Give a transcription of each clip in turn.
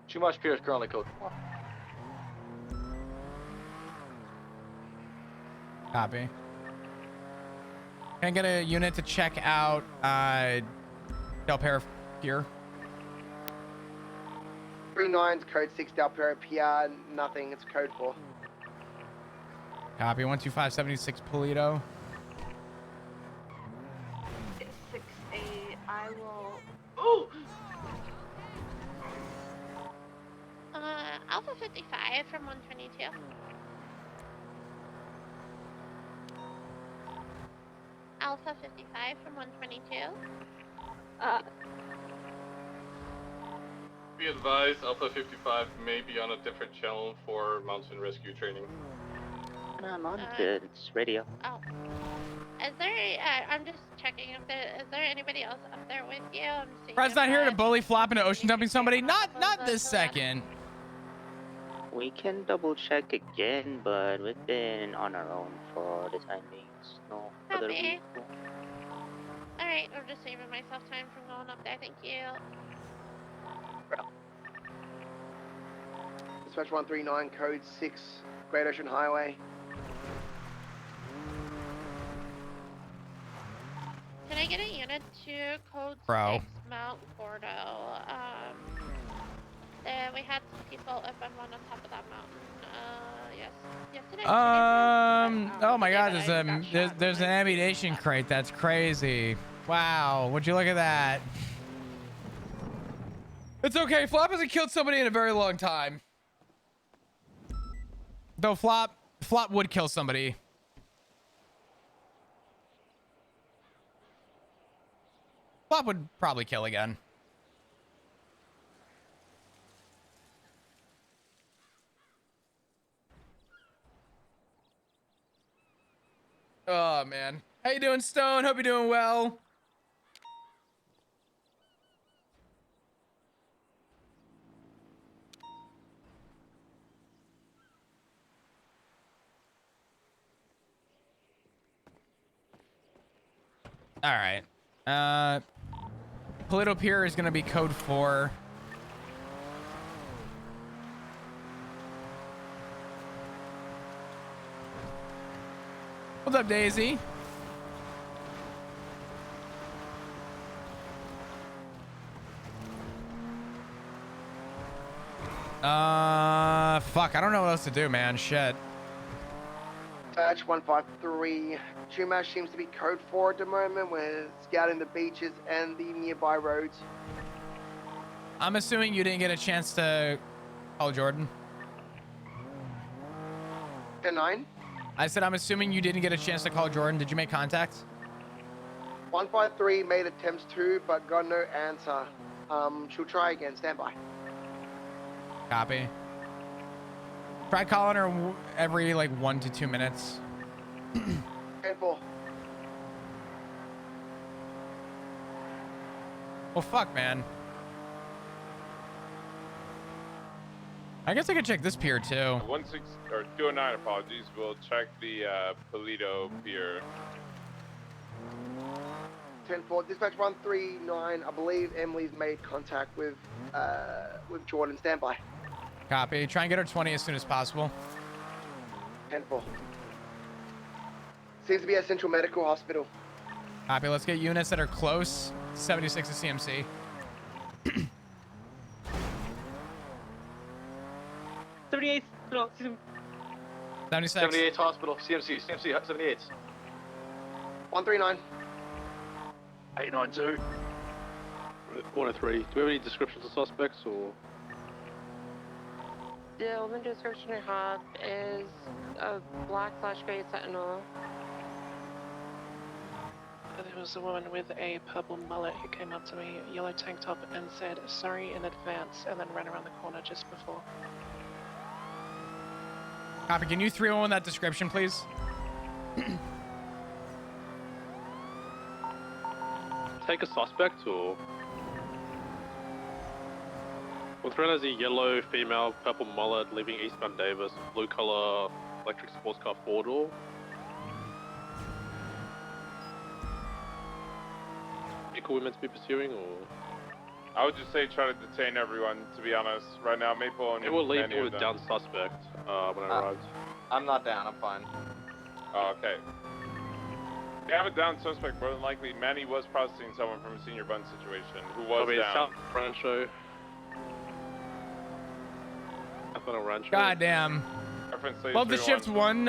Chumash Pier is currently code 4. Copy. Can I get a unit to check out Del Perro Pier? 39's code 6 Del Perro Pier, nothing, it's code 4. Copy. 12576 Polito. It's 6-8. I will. Ooh! Alpha 55 from 122. Alpha 55 from 122. Be advised, Alpha 55 may be on a different channel for mountain rescue training. No, I'm on good. It's radio. Oh. Is there, I'm just checking if there, is there anybody else up there with you? I'm seeing Fred's not here to bully flop into ocean dumping somebody. Not this second. We can double check again, but we've been on our own for the time being. No other Copy. vehicle. Alright, I'm just saving myself time from going up there, thank you. Dispatch 139, code 6, Great Ocean Highway. Can I get a unit to code Bro. 6 Mount Gordo? We had some people up on one on top of that mountain. Yes. Yesterday. Oh my God, there's an ammunition crate. That's crazy. Wow, would you look at that? It's okay. Flop hasn't killed somebody in a very long time. Though Flop would kill somebody. Flop would probably kill again. Oh man, how you doing, Stone? Hope you're doing well. All right. Polito Pier is gonna be code 4. What's up, Daisy? Fuck, I don't know what else to do, man. Shit. Dispatch 153, Chumash seems to be code 4 at the moment. We're scouting the beaches and the nearby roads. I'm assuming you didn't get a chance to call Jordan. 10-9. I said I'm assuming you didn't get a chance to call Jordan. Did you make contact? 153 made attempts to, but got no answer. She'll try again. Stand by. Copy. Try calling her every like 1 to 2 minutes. 10-4. Well, fuck, man. I guess I could check this pier too. 209, apologies. We'll check the Polito Pier. 10-4. Dispatch 139. I believe Emily's made contact with Jordan. Stand by. Copy. Try and get her 20 as soon as possible. 10-4. Seems to be at Central Medical Hospital. Copy. Let's get units that are close. 76 to CMC. 78. No, 76. 78 hospital, CMC 78. 139. 892. 103. Do we have any descriptions of suspects or? The only description I have is a black/gray Sentinel. There was a woman with a purple mullet who came up to me, yellow tank top, and said sorry in advance, and then ran around the corner just before. Copy. Can you 301 that description, please? Take a suspect or? Well, thrown as a yellow female, purple mullet, leaving eastbound Davis, blue color electric sports car 4-door. Vehicle we meant to be pursuing or? I would just say try to detain everyone, to be honest. Right now, Maple and It will leave Manny me are with done. down suspect when I arrived. I'm not down. I'm fine. Oh, okay. They have a down suspect, more than likely. Manny was processing someone from a senior bun situation who was Copy, down. South Rancho. South Rancho. Goddamn. Reference slate Love the 31. shift one,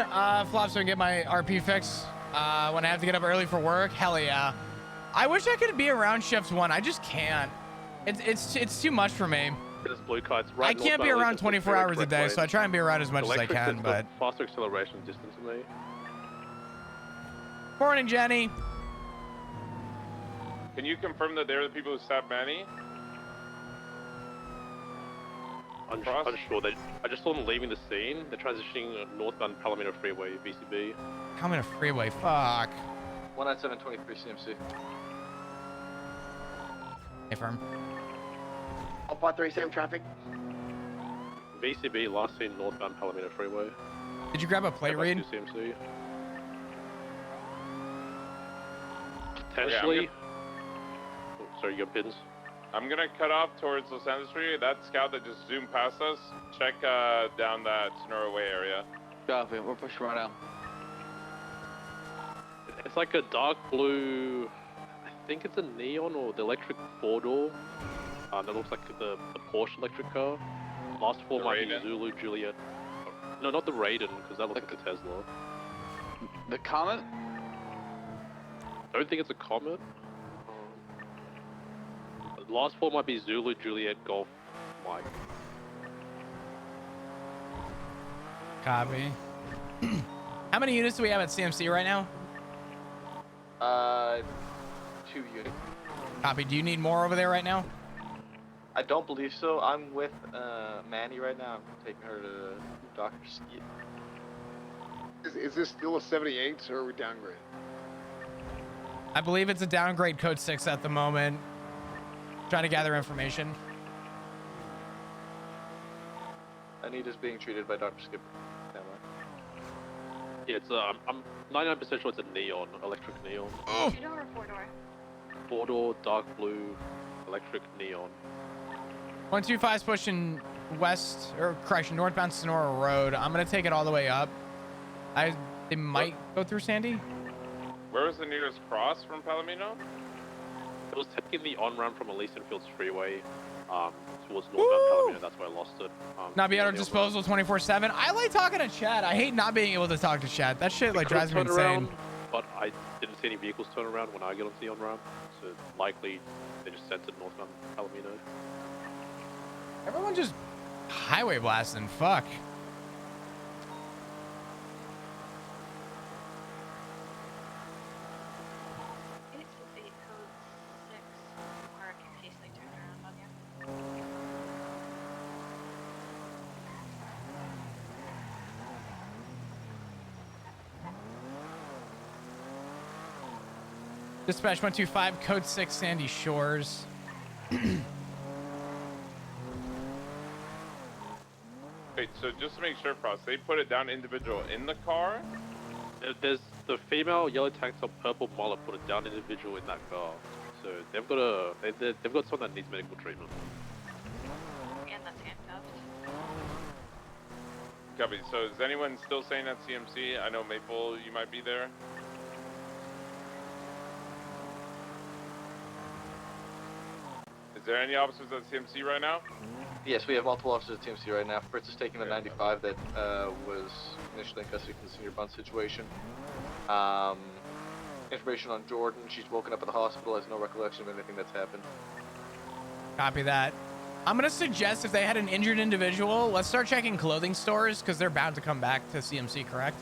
Flop, so I can get my RP fix when I have to get up early for work. Hell yeah. I wish I could be around shift one. I just can't. It's too much for me. There's blue kites right I can't be northbound, around it's 24 direct hours a day, lane. so I try and be around as much as I Electric can, has but... got faster acceleration distance than me. Morning, Jenny. Can you confirm that they're the people who stabbed Manny? Unsure. I just saw them leaving the scene. They're transitioning northbound Palomino Freeway, VCB. I'm in a freeway. Fuck. 19723 CMC. Hey, firm. Alpha 37 traffic. VCB, last seen northbound Palomino Freeway. Did you grab a plate read? CMC. Okay, Potentially. Oh, sorry, you got pins. I'm gonna cut off towards Los Angeles Freeway. That scout that just zoomed past us, check down that Sonora Way area. Copy. We're pushing right now. It's like a dark blue. I think it's a neon or the electric four-door. That looks like the Porsche electric car. Last four The might Raiden? be Zulu Juliet. No, not the Raiden, because that looks like a Tesla. The Comet? Don't think it's a Comet. Last four might be Zulu Juliet Golf Mike. Copy. How many units do we have at CMC right now? 2 units. Copy. Do you need more over there right now? I don't believe so. I'm with Manny right now. I'm taking her to Dr. Skeet. Is this still a 78 or are we downgraded? I believe it's a downgrade code 6 at the moment. Trying to gather information. Anita's being treated by Dr. Skipper. Yeah, it's I'm 99% sure it's a neon, electric neon. Oh. 2-door or 4-door? Four-door, dark blue, electric neon. 125's pushing west, or correction, northbound Sonora Road. I'm gonna take it all the way up. They might go through Sandy. Where was the nearest cross from Palomino? It was taking the on-ramp from Elysian Fields Freeway towards northbound Palomino. That's where I lost it. Not be at our disposal 24/7. I like talking to chat. I hate not being able to talk to chat. That shit like drives me insane. Around, but I didn't see any vehicles turn around when I get onto the on-ramp, so likely they just sent it northbound Palomino. Everyone just highway blasting. Fuck. Dispatch 125, code 6, Sandy Shores. Wait, so just to make sure, Frost, they put it down individual in the car? There's the female yellow tank top purple mullet put it down individual in that car. So they've got they've got someone that needs medical treatment. And that's handcuffed. Copy. So is anyone still saying at CMC? I know Maple, you might be there. Is there any officers at CMC right now? Yes, we have multiple officers at TMC right now. Fritz is taking the 95 that was initially in custody for the senior bun situation. Information on Jordan. She's woken up at the hospital, has no recollection of anything that's happened. Copy that. I'm going to suggest if they had an injured individual, let's start checking clothing stores because they're bound to come back to CMC, correct?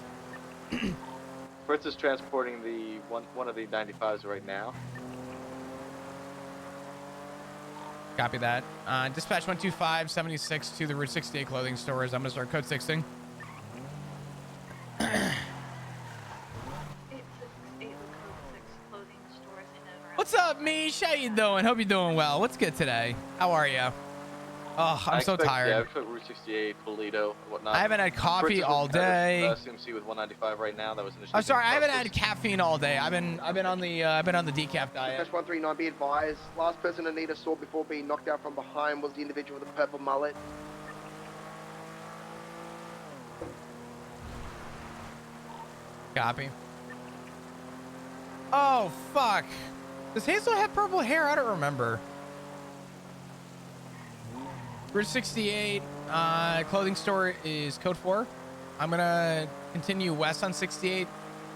Fritz is transporting the one of the 95s right now. Copy that. Dispatch 125, 76 to the Route 68 clothing stores. I'm going to start code 6ing. stores in and around. What's up, Mish? How you doing? Hope you're doing well. What's good today? How are you? Oh, I'm so tired. Yeah, I expect Route 68, Toledo, and whatnot. I haven't had coffee all day. CMC with 195 right now. That was initially. I'm sorry, I haven't had caffeine all day. I've been on the decaf diet. Dispatch 139, be advised. Last person Anita saw before being knocked out from behind was the individual with the purple mullet. Copy. Oh, fuck. Does Hazel have purple hair? I don't remember. Route 68, clothing store is code 4. I'm gonna continue west on 68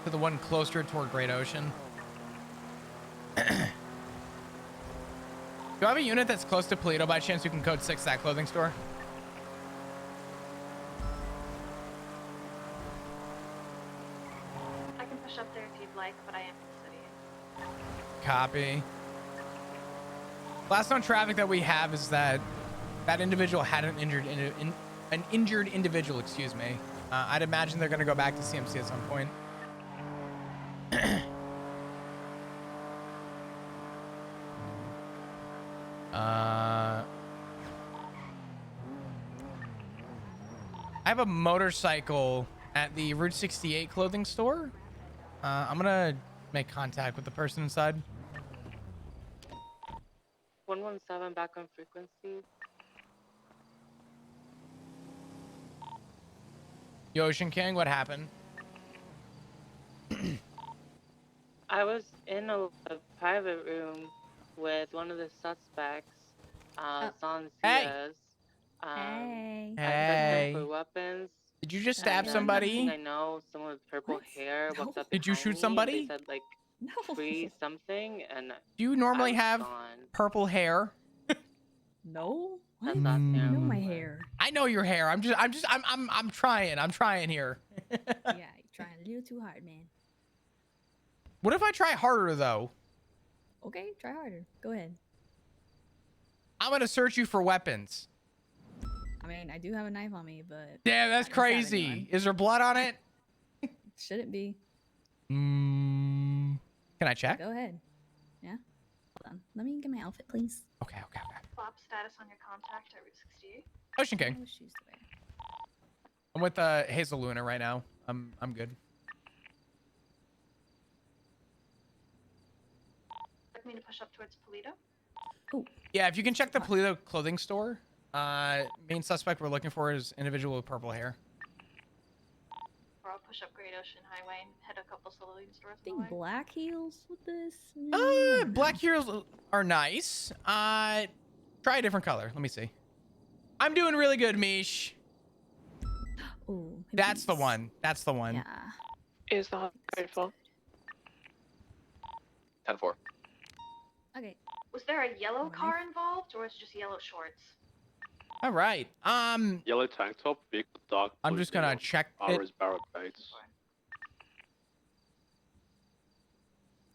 to the one closer toward Great Ocean. Do I have a unit that's close to Toledo by chance who can code 6 that clothing store? I can push up there if you'd like, but I am in the city. Copy. Last known traffic that we have is that individual had an injured individual, excuse me. I'd imagine they're gonna go back to CMC at some point. I have a motorcycle at the Route 68 clothing store. I'm gonna make contact with the person inside. 117 back on frequency. Yo, Ocean King, what happened? I was in a private room with one of the suspects, Sanzias. Hey. I Hey. searched him for weapons. Did you just stab somebody? I know someone with purple hair walked up Did you behind shoot me. somebody? They said like free something, and Do you normally I was have gone. purple hair? No. That's What? not You know terrible. my hair. I know your hair. I'm trying here. Yeah, you're trying a little too hard, man. What if I try harder though? Okay, try harder. Go ahead. I'm gonna search you for weapons. I mean, I do have a knife on me, but Damn, that's I don't stab crazy. anyone. Is there blood on it? Shouldn't be. Can I check? Go ahead. Yeah. Hold on. Let me get my outfit, please. Okay. Flop status on your contact at Route 68. Ocean King. No shoes to wear. I'm with Hazel Luna right now. I'm good. Like me to push up towards Toledo? Yeah, if you can check the Toledo clothing store. Main suspect we're looking for is individual with purple hair. Or I'll push up Great Ocean Highway and hit a couple saluting stores I on the way. think black heels with this. Black heels are nice. Try a different color. Let me see. I'm doing really good, Mish. Oh, That's the one. That's the one. Yeah. Is the code for? 10-4. Okay. Was there a yellow car involved, or was it just yellow shorts? All right. Yellow tank top, big dark. I'm just gonna check it. RS Barrett Bates.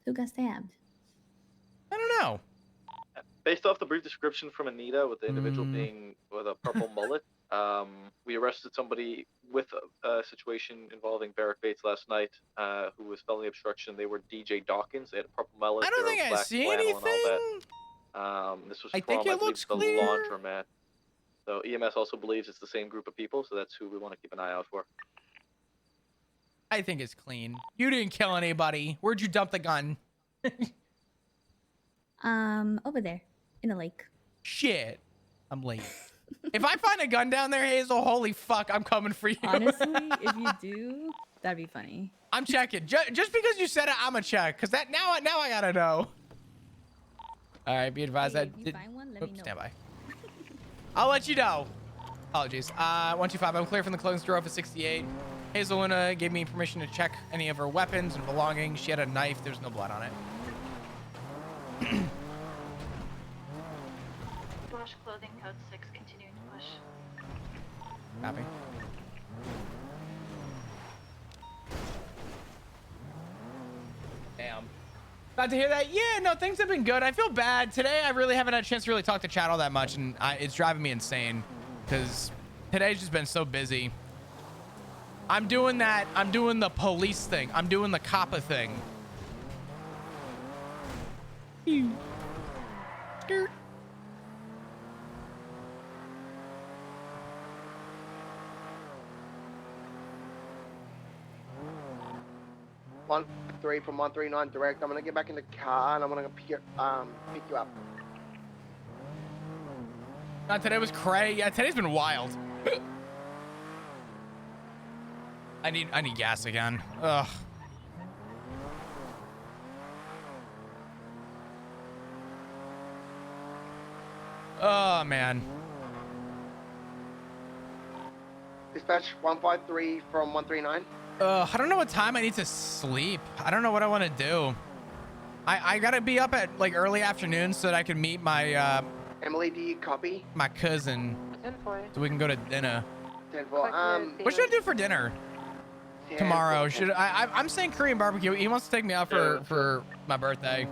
Who got stabbed? I don't know. Based off the brief description from Anita, with the individual being with a purple mullet, we arrested somebody with a situation involving Barrett Bates last night, who was felony obstruction. They were DJ Dawkins. They had a purple mullet. I don't they were think I black see flannel and anything. all that. This was I from, think it I believe, looks the clear. laundromat. So EMS also believes it's the same group of people, so that's who we want to keep an eye out for. I think it's clean. You didn't kill anybody. Where'd you dump the gun? Over there, in the lake. Shit. I'm late. If I find a gun down there, Hazel, holy fuck, I'm coming for you. Honestly, if you do, that'd be funny. I'm checking. Just because you said it, I'm gonna check. Cause that now I gotta know. All right, be advised Hey, that. if you find one, let me know. Stand by. I'll let you know. Apologies. 125. I'm clear from the clothing store off of 68. Hazel Luna gave me permission to check any of her weapons and belongings. She had a knife. There's no blood on it. Flash clothing code 6, continuing to push. Copy. Damn. Glad to hear that. Yeah, no, things have been good. I feel bad. Today, I really haven't had a chance to really talk to chat all that much, and it's driving me insane because today's just been so busy. I'm doing that. I'm doing the police thing. I'm doing the coppa thing. Skirt. 1-3 from 139 direct. I'm gonna get back in the car and I'm gonna pick you up. Today was cray. Yeah, today's been wild. I need gas again. Ugh. Oh man. Dispatch 153 from 139. I don't know what time I need to sleep. I don't know what I want to do. I gotta be up at like early afternoon so that I can meet my Emily, do you copy? my cousin, 10-4. so we can go to dinner. 10-4. What should I do for dinner tomorrow? Should I'm saying Korean barbecue. He wants to take me out for my birthday.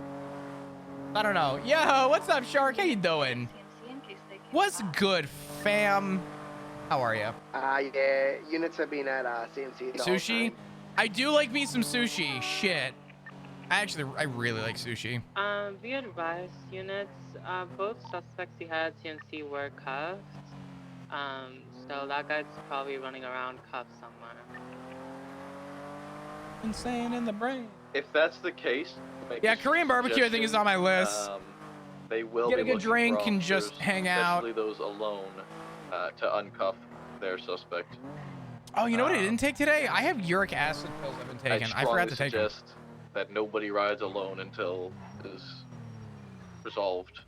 I don't know. Yo, what's up, Shark? How you doing? What's good, fam? How are you? Yeah, units have been at CMC. the whole Sushi? time. I do like me some sushi. Shit. I really like sushi. Be advised, units, both suspects you had at CNC were cuffed. So that guy's probably running around cuffed somewhere. Insane in the brain. If that's the case, make Yeah, a Korean barbecue I think is on my list. suggestion. They will Get be a good looking drink for and just officers, hang out. especially those alone, to uncuff their suspect. Oh, you know what I didn't take today? I have uric acid pills I've been taking. I forgot to take them. suggest that nobody rides alone until it is resolved.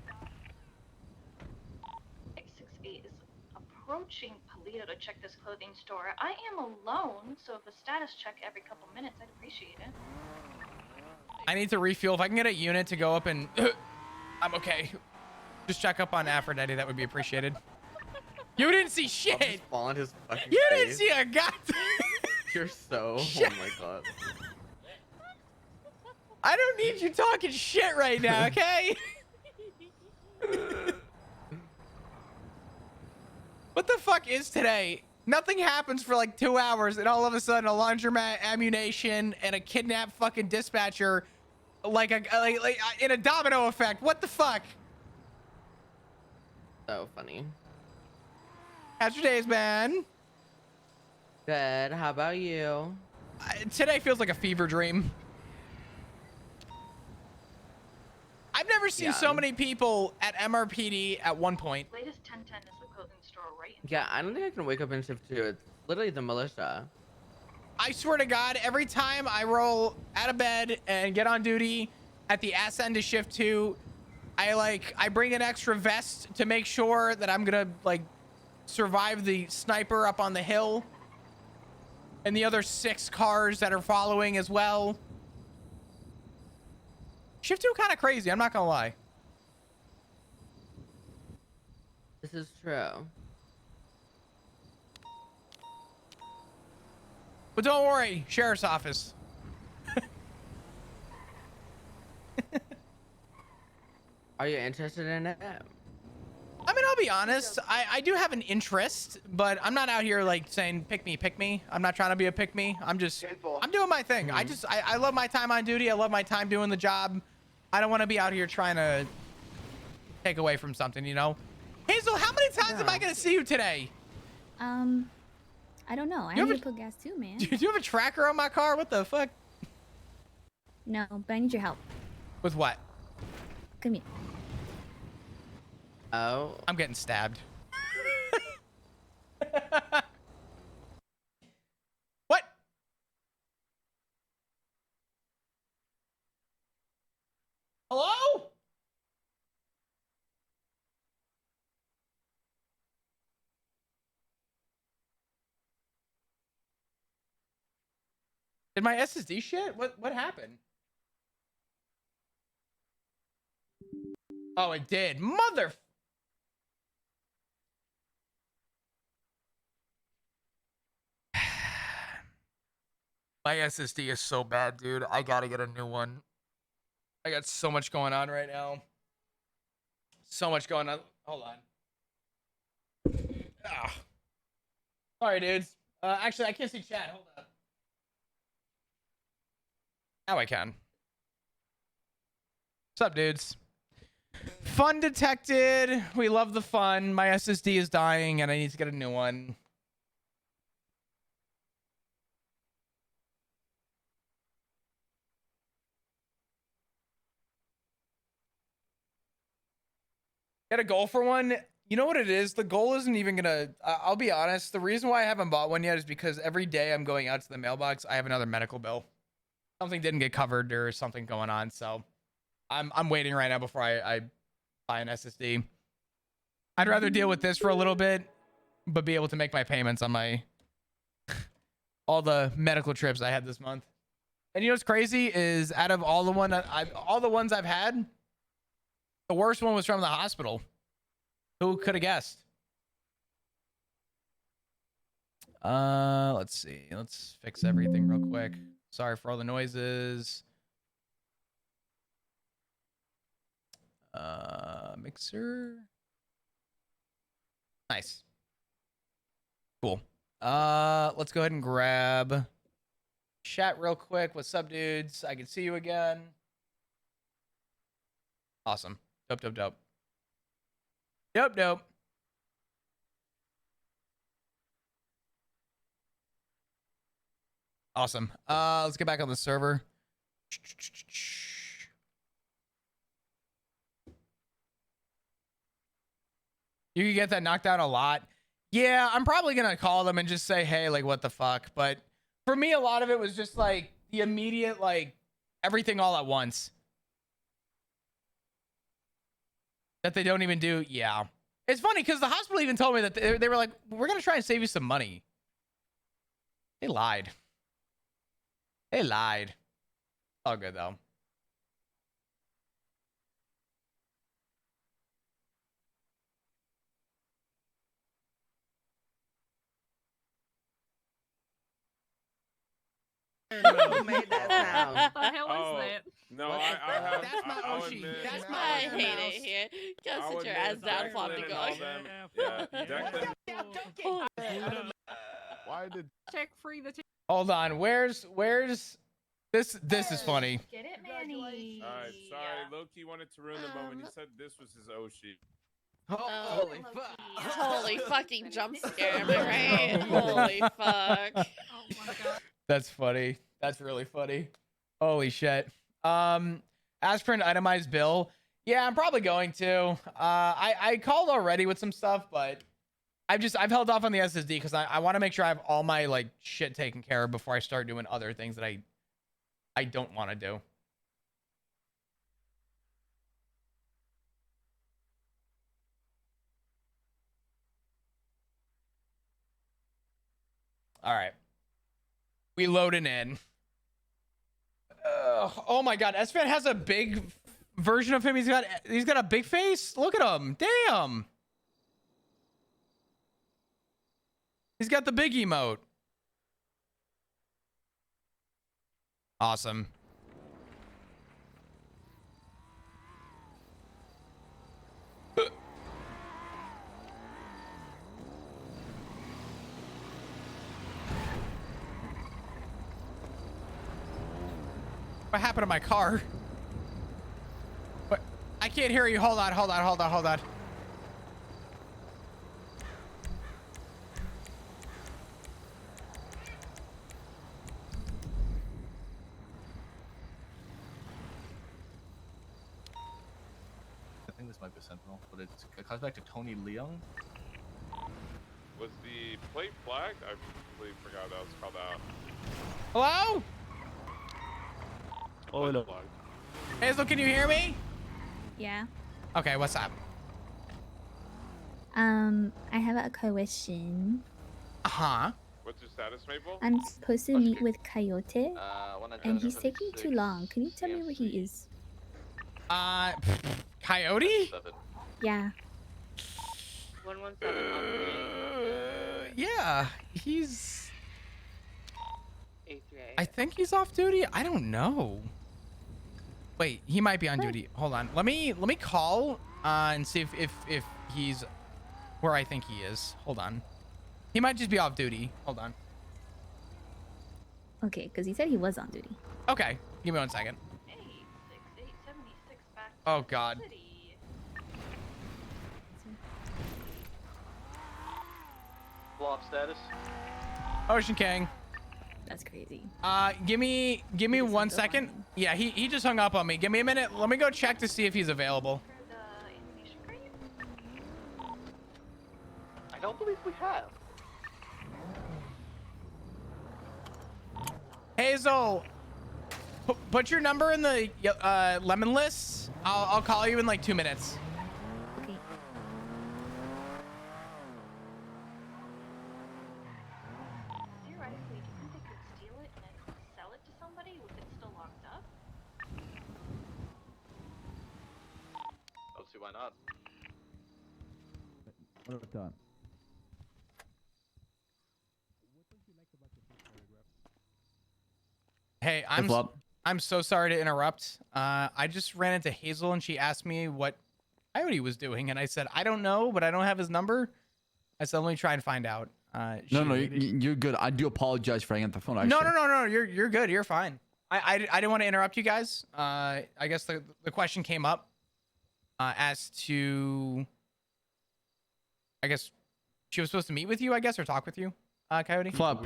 668 is approaching Palito to check this clothing store. I am alone, so if a status check every couple minutes, I'd appreciate it. I need to refuel. If I can get a unit to go up and I'm okay. Just check up on Aphrodite. That would be appreciated. You didn't see shit. Fall on his fucking You face. didn't see a goddamn. You're so. Shit. Oh my god. I don't need you talking shit right now, okay? What the fuck is today? Nothing happens for like 2 hours, and all of a sudden a laundromat, ammunition, and a kidnapped fucking dispatcher, like in a domino effect. What the fuck? So funny. How's your days, man? Good. How about you? Today feels like a fever dream. I've never seen so many people at MRPD at one point. Latest 1010 is the clothing store right in Yeah, I don't think I can wake up in shift 2. It's literally the militia. I swear to God, every time I roll out of bed and get on duty at the ass end of shift 2, I bring an extra vest to make sure that I'm gonna like survive the sniper up on the hill and the other 6 cars that are following as well. Shift 2 kind of crazy, I'm not gonna lie. This is true. But don't worry, sheriff's office. Are you interested in it? I mean, I'll be honest. I do have an interest, but I'm not out here like saying pick me, pick me. I'm not trying to be a pick me. I'm doing my thing. I love my time on duty. I love my time doing the job. I don't want to be out here trying to take away from something, you know? Hazel, how many times am I going to see you today? I don't know. I You need have to put gas too, man. Do you have a tracker on my car? What the fuck? No, but I need your help. With what? Come here. Oh. I'm getting stabbed. What? Hello? Did my SSD shit? What happened? Oh, it did. Mother. My SSD is so bad, dude. I gotta get a new one. I got so much going on right now. So much going on. Hold on. Ah. Sorry, dudes. Actually, I can't see chat. Hold up. Now I can. What's up, dudes? Fun detected. We love the fun. My SSD is dying, and I need to get a new one. Got a goal for one. You know what it is? The goal isn't even gonna. I'll be honest. The reason why I haven't bought one yet is because every day I'm going out to the mailbox, I have another medical bill. Something didn't get covered or something going on, so I'm waiting right now before I buy an SSD. I'd rather deal with this for a little bit, but be able to make my payments on my all the medical trips I had this month. And you know what's crazy is out of all the ones I've had, the worst one was from the hospital. Who could have guessed? Let's see. Let's fix everything real quick. Sorry for all the noises. Mixer. Nice. Cool. Let's go ahead and grab chat real quick. What's up, dudes? I can see you again. Awesome. Dope, dope, dope. Dope, dope. Awesome. Let's get back on the server. You can get that knocked out a lot. Yeah, I'm probably gonna call them and just say, hey, like, what the fuck? But for me, a lot of it was just like the immediate, like, everything all at once. That they don't even do. Yeah. It's funny because the hospital even told me that they were like, we're gonna try and save you some money. They lied. They lied. All good though. Who made that sound? What the hell is that? No, I have. That's my I'll Oshi. admit- That's I my hate it here. Go I'll sit your admit, ass down, flop Declan the and all go. them- Yeah, Declan. Why did? Check free the. Hold on. Where's this? This is funny. Get it, Manny. Alright, sorry. Loki wanted to ruin the moment. He said this was his Oshi. Holy fuck. Holy fucking jump scare, am I right? Holy fuck. Oh my god. That's funny. That's really funny. Holy shit. As for an itemized bill, yeah, I'm probably going to. I called already with some stuff, but I've held off on the SSD because I want to make sure I have all my like shit taken care of before I start doing other things that I don't want to do. All right. We loading in. Oh my god, S-Fan has a big version of him. He's got a big face. Look at him. Damn. He's got the big emote. Awesome. What happened to my car? What? I can't hear you. Hold on. I think this might be Sentinel, but it comes back to Tony Leung. Was the plate flagged? I completely forgot that was called out. Hello? Oh no. Hazel, can you hear me? Yeah. Okay, what's up? I have a question. Uh-huh. What's your status, Maple? I'm supposed to meet with Coyote, and he's taking too long. Can you tell me where he is? Coyote? Yeah. 117 Yeah, he's... A3A. I think he's off duty. I don't know. Wait, he might be on duty. Hold on. Let me call and see if he's where I think he is. Hold on. He might just be off duty. Hold on. Okay, because he said he was on duty. Okay, give me 1 second. Hey, 6876 back to Oh the God. city. Flop status. Ocean King. That's crazy. Give me 1 second. Yeah, he just hung up on me. Give me a minute. Let me go check to see if he's available. For the ammunition crate? believe we have. Hazel, put your number in the lemon list. I'll call you in like 2 minutes. Okay. Theoretically, do you think they could steal it and then sell it to somebody with it still locked up? Don't see why not. What about that? Hey, I'm so sorry to interrupt. I just ran into Hazel and she asked me what Coyote was doing, and I said I don't know, but I don't have his number. I said let me try and find out. No, you're good. I do apologize for hanging up the phone. Actually. No. You're good. You're fine. I didn't want to interrupt you guys. I guess the question came up as to, I guess she was supposed to meet with you, I guess, or talk with you, Coyote. Flop,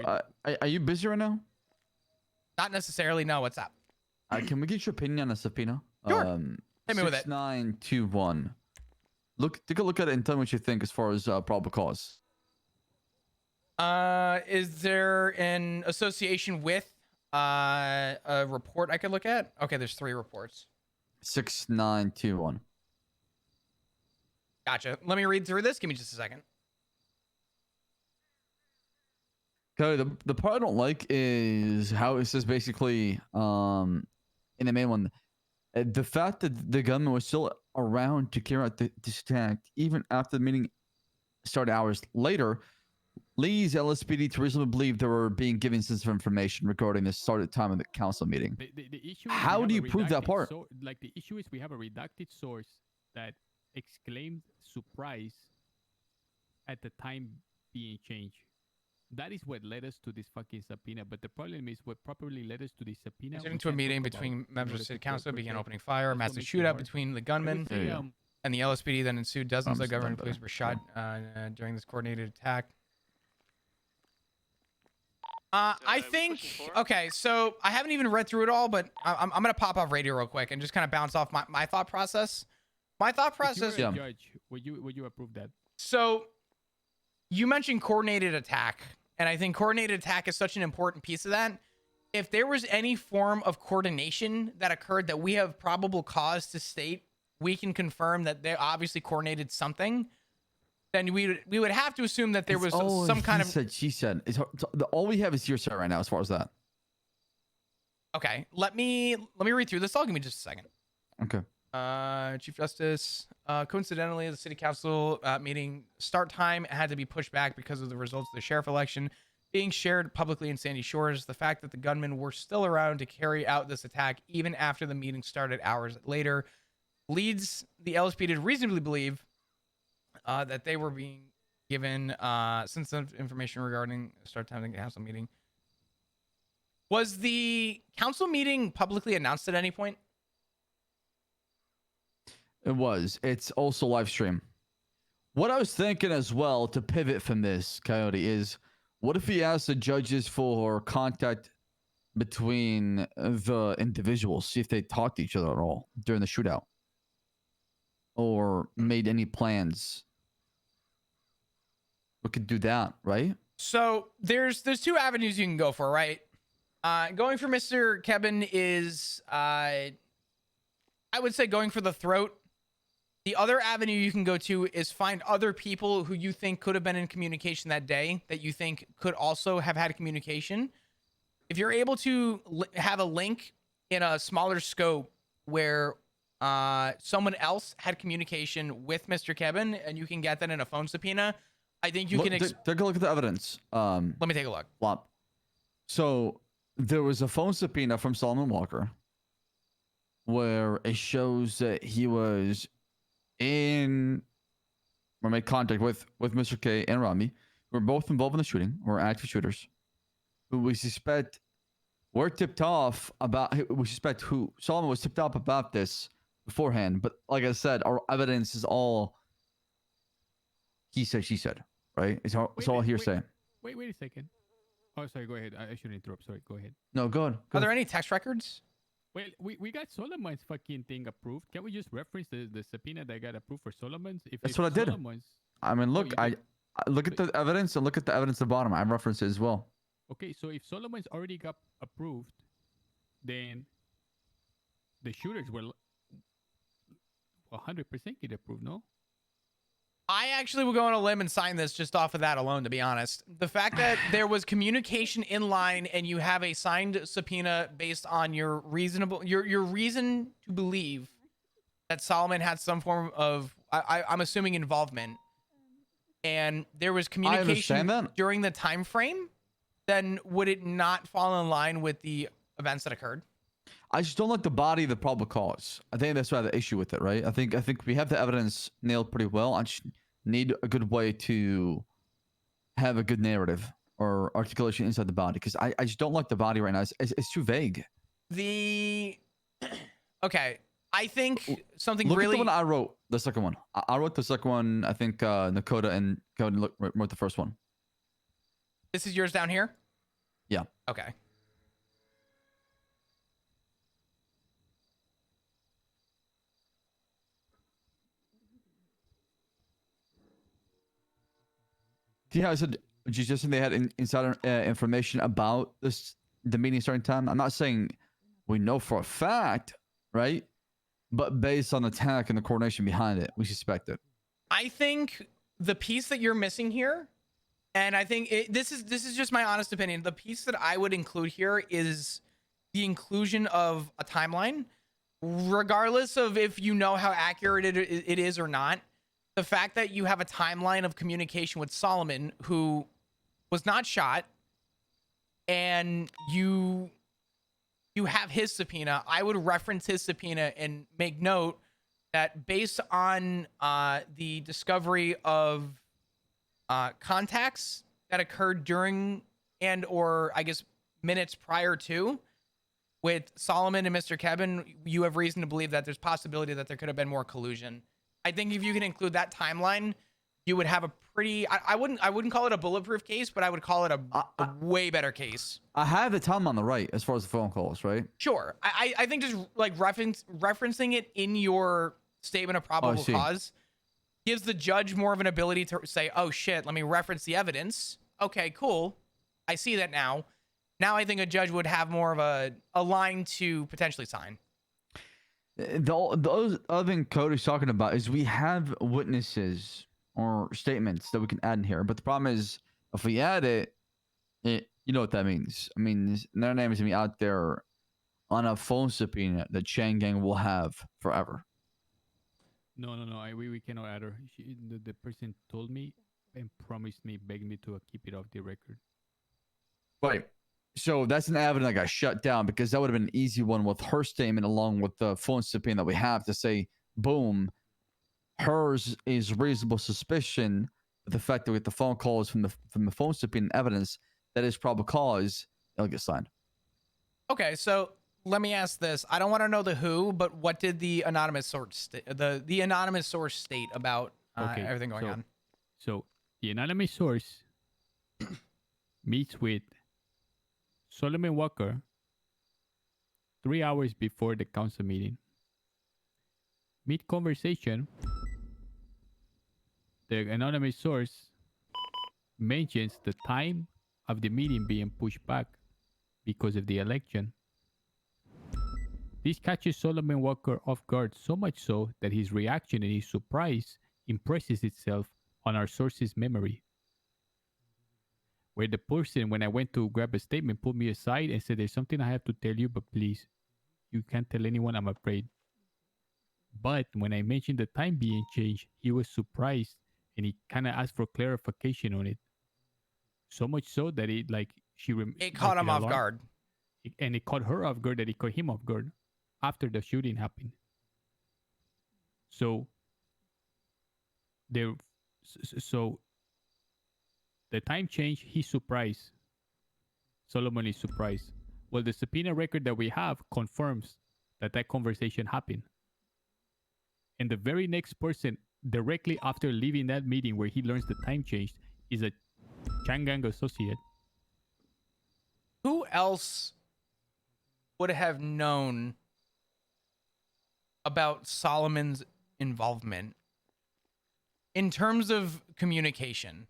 are you busy right now? Not necessarily. No. What's up? Can we get your opinion on a subpoena? Sure. Hit me with it. 6921. Take a look at it and tell me what you think as far as probable cause. Is there an association with a report I could look at? Okay, there's 3 reports. 6921. Gotcha. Let me read through this. Give me just a second. Okay, the part I don't like is how it says basically in the main one, the fact that the gunman was still around to carry out this attack even after the meeting started hours later leads LSPD to reasonably believe they were being given sensitive information regarding the started time of the council meeting. The issue is how do you prove that part? Like the issue is we have a redacted source that exclaimed surprise at the time being changed. That is what led us to this fucking subpoena. But the problem is what properly led us to this subpoena. Entered into a meeting between members of the city council, began opening fire, a massive shootout between the gunmen and the LSPD then ensued. Dozens of government employees were shot during this coordinated attack. I think, okay, so I haven't even read through it all, but I'm going to pop off radio real quick and just kind of bounce off my thought process. My thought process. If you were a judge, would you approve that? So you mentioned coordinated attack, and I think coordinated attack is such an important piece of that. If there was any form of coordination that occurred that we have probable cause to state, we can confirm that they obviously coordinated something, then we would have to assume that there was some kind of. She said. All we have is hearsay right now as far as that. Okay, let me read through this. I'll give me just a second. Okay. Chief Justice. Coincidentally, the city council meeting start time had to be pushed back because of the results of the sheriff election being shared publicly in Sandy Shores. The fact that the gunmen were still around to carry out this attack even after the meeting started hours later leads the LSPD to reasonably believe that they were being given sensitive information regarding start time of the council meeting. Was the council meeting publicly announced at any point? It was. It's also live stream. What I was thinking as well to pivot from this, Coyote, is what if he asked the judges for contact between the individuals, see if they talked to each other at all during the shootout or made any plans? We could do that, right? So there's 2 avenues you can go for, right? Going for Mr. Kevin is, I would say going for the throat. The other avenue you can go to is find other people who you think could have been in communication that day that you think could also have had communication. If you're able to have a link in a smaller scope where someone else had communication with Mr. Kevin and you can get that in a phone subpoena, I think you can... Take a look at the evidence. Let me take a look. Flop. So there was a phone subpoena from Solomon Walker where it shows that he was in or made contact with Mr. K and Rami, who were both involved in the shooting, or active shooters, who we suspect were tipped off about. We suspect who Solomon was tipped off about this beforehand. But like I said, our evidence is all he said, she said, right? It's all hearsay. Wait a second. Oh, sorry. Go ahead. I shouldn't interrupt. Sorry. Go ahead. No, go ahead. Are there any text records? Well, we got Solomon's fucking thing approved. Can we just reference the subpoena that got approved for Solomon's? That's what I did. I mean, look, Look at the evidence and look at the evidence at the bottom. I reference it as well. Okay, so if Solomon's already got approved, then the shooters will 100% get approved, no? I actually will go on a limb and sign this just off of that alone, to be honest. The fact that there was communication in line and you have a signed subpoena based on your reason to believe that Solomon had some form of, I'm assuming, involvement, and there was communication during the time frame, then would it not fall in line with the events that occurred? I just don't like the body of the probable cause. I think that's why the issue with it, right? I think we have the evidence nailed pretty well. I just need a good way to have a good narrative or articulation inside the body, because I just don't like the body right now. It's too vague. Okay, I think something Look really. at the one I wrote, the second one. I wrote the second one. I think Nakota and Kevin wrote the first one. This is yours down here? Yeah. Okay. Yeah, I said just they had insider information about the meeting starting time. I'm not saying we know for a fact, right? But based on the attack and the coordination behind it, we suspect it. I think the piece that you're missing here, and I think this is just my honest opinion, the piece that I would include here is the inclusion of a timeline, regardless of if you know how accurate it is or not. The fact that you have a timeline of communication with Solomon, who was not shot, and you have his subpoena, I would reference his subpoena and make note that based on the discovery of contacts that occurred during and or I guess minutes prior to with Solomon and Mr. Kevin, you have reason to believe that there's possibility that there could have been more collusion. I think if you can include that timeline, you would have a pretty, I wouldn't call it a bulletproof case, but I would call it a way better case. I have the time on the right as far as the phone calls, right? Sure. I think just like referencing it in your statement of probable cause gives the judge more of an ability to say, oh shit, let me reference the evidence. Okay, cool. I see that now. Now I think a judge would have more of a line to potentially sign. The other thing Cody's talking about is we have witnesses or statements that we can add in here. But the problem is, if we add it, you know what that means. I mean, their name is going to be out there on a phone subpoena that Chang Gang will have forever. No. We cannot add her. The person told me and promised me, begged me to keep it off the record. Right. So that's an avenue that got shut down, because that would have been an easy one with her statement along with the phone subpoena that we have to say, boom, hers is reasonable suspicion. The fact that we get the phone calls from the phone subpoena evidence that is probable cause, it'll get signed. Okay, so let me ask this. I don't want to know the who, but what did the anonymous source the anonymous source state about everything going on? So the anonymous source meets with Solomon Walker 3 hours before the council meeting. Mid-conversation, the anonymous source mentions the time of the meeting being pushed back because of the election. This catches Solomon Walker off guard, so much so that his reaction and his surprise impresses itself on our source's memory. Where the person, when I went to grab a statement, pulled me aside and said, there's something I have to tell you, but please, you can't tell anyone, I'm afraid. But when I mentioned the time being changed, he was surprised and he kind of asked for clarification on it. So much so that it caught him off guard. And it caught her off guard, that it caught him off guard after the shooting happened. So the time change, he's surprised. Solomon is surprised. Well, the subpoena record that we have confirms that conversation happened. And the very next person, directly after leaving that meeting where he learns the time change, is a Changang associate. Who else would have known about Solomon's involvement in terms of communication?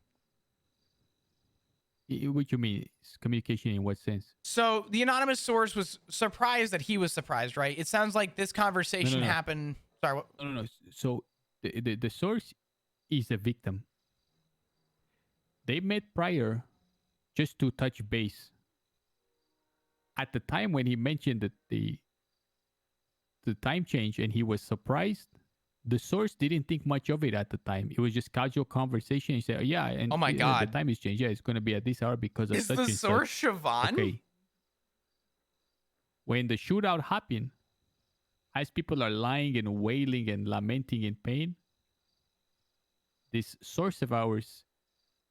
What you mean? Communication in what sense? So the anonymous source was surprised that he was surprised, right? It sounds like this conversation no. happened. Sorry, what? No. So the source is a victim. They met prior just to touch base. At the time when he mentioned that the time change and he was surprised, the source didn't think much of it at the time. It was just casual conversation. He said, "Oh, yeah, and Oh my the God. time is changed. Yeah, it's going to be at this hour because of Is such the and source such." Siobhan? Okay. When the shootout happened, as people are lying and wailing and lamenting in pain, this source of ours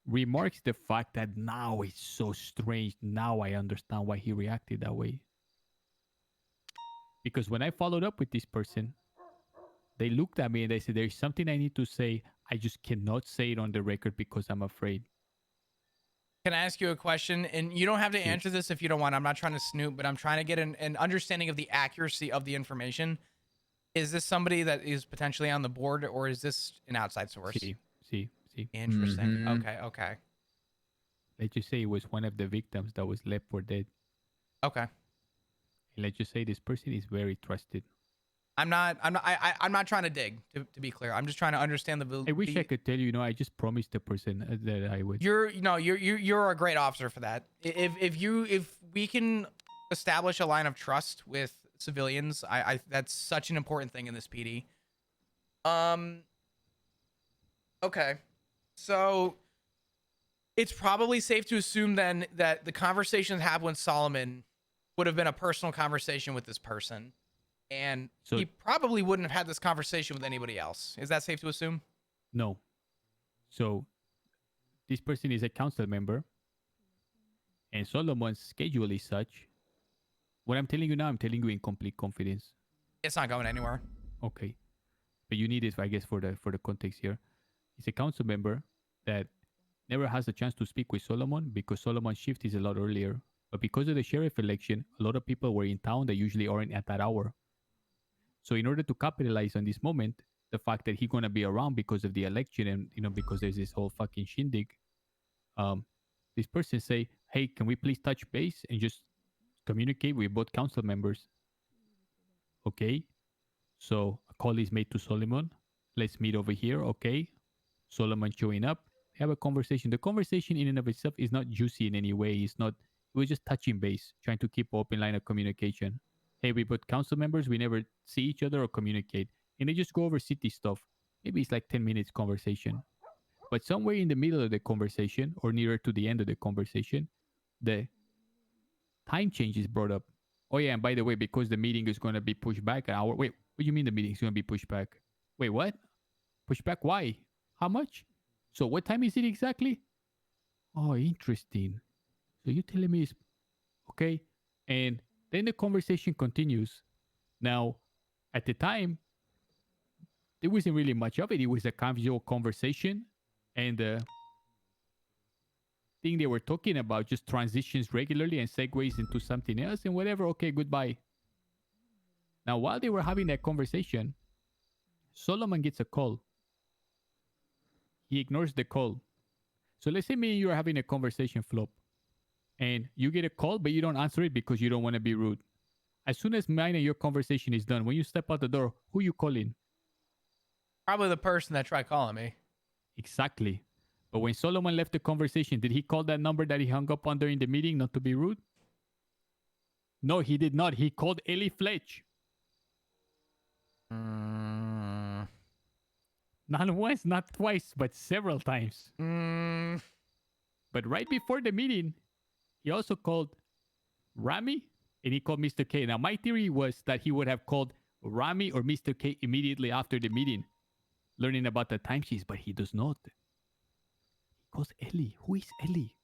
remarks the fact that now it's so strange. Now I understand why he reacted that way. Because when I followed up with this person, they looked at me and they said, "There's something I need to say. I just cannot say it on the record because I'm afraid." Can I ask you a question? And you don't have to answer this if you don't want. I'm not trying to snoop, but I'm trying to get an understanding of the accuracy of the information. Is this somebody that is potentially on the board, or is this an outside source? See. Interesting. Mhm. Okay. Let's just say it was one of the victims that was left for dead. Okay. And let's just say this person is very trusted. I'm not trying to dig, to be clear. I'm just trying to understand the. I wish I could tell you, I just promised the person that I would. You're a great officer for that. If we can establish a line of trust with civilians, I that's such an important thing in this PD. Okay. So it's probably safe to assume then that the conversation that happened with Solomon would have been a personal conversation with this person. And he probably wouldn't have had this conversation with anybody else. Is that safe to assume? No. So this person is a council member, and Solomon's schedule is such. What I'm telling you now, I'm telling you in complete confidence. It's not going anywhere. Okay. But you need it, I guess, for the context here. He's a council member that never has a chance to speak with Solomon because Solomon's shift is a lot earlier. But because of the sheriff election, a lot of people were in town that usually aren't at that hour. So in order to capitalize on this moment, the fact that he's gonna be around because of the election and because there's this whole fucking shindig, this person say, "Hey, can we please touch base and just communicate with both council members?" Okay. So a call is made to Solomon. Let's meet over here. Okay. Solomon showing up. Have a conversation. The conversation in and of itself is not juicy in any way. It's not. We're just touching base, trying to keep open line of communication. Hey, we put council members. We never see each other or communicate, and they just go over city stuff. Maybe it's like 10 minutes conversation, but somewhere in the middle of the conversation or nearer to the end of the conversation, the time change is brought up. Oh yeah, and by the way, because the meeting is going to be pushed back an hour. Wait, what do you mean the meeting is going to be pushed back? Wait, what? Pushed back? Why? How much? So what time is it exactly? Oh, interesting. So you're telling me it's okay? And then the conversation continues. Now, at the time, there wasn't really much of it. It was a casual conversation, and the thing they were talking about just transitions regularly and segues into something else and whatever. Okay, goodbye. Now, while they were having that conversation, Solomon gets a call. He ignores the call. So let's say me and you are having a conversation, Flop, and you get a call, but you don't answer it because you don't want to be rude. As soon as mine and your conversation is done, when you step out the door, who you calling? Probably the person that tried calling me. Exactly. But when Solomon left the conversation, did he call that number that he hung up on during the meeting, not to be rude? No, he did not. He called Ellie Fletch. Not once, not twice, but several times. But right before the meeting, he also called Rami and he called Mr. K. Now, my theory was that he would have called Rami or Mr. K immediately after the meeting, learning about the timesheets, but he does not. He calls Ellie. Who is Ellie?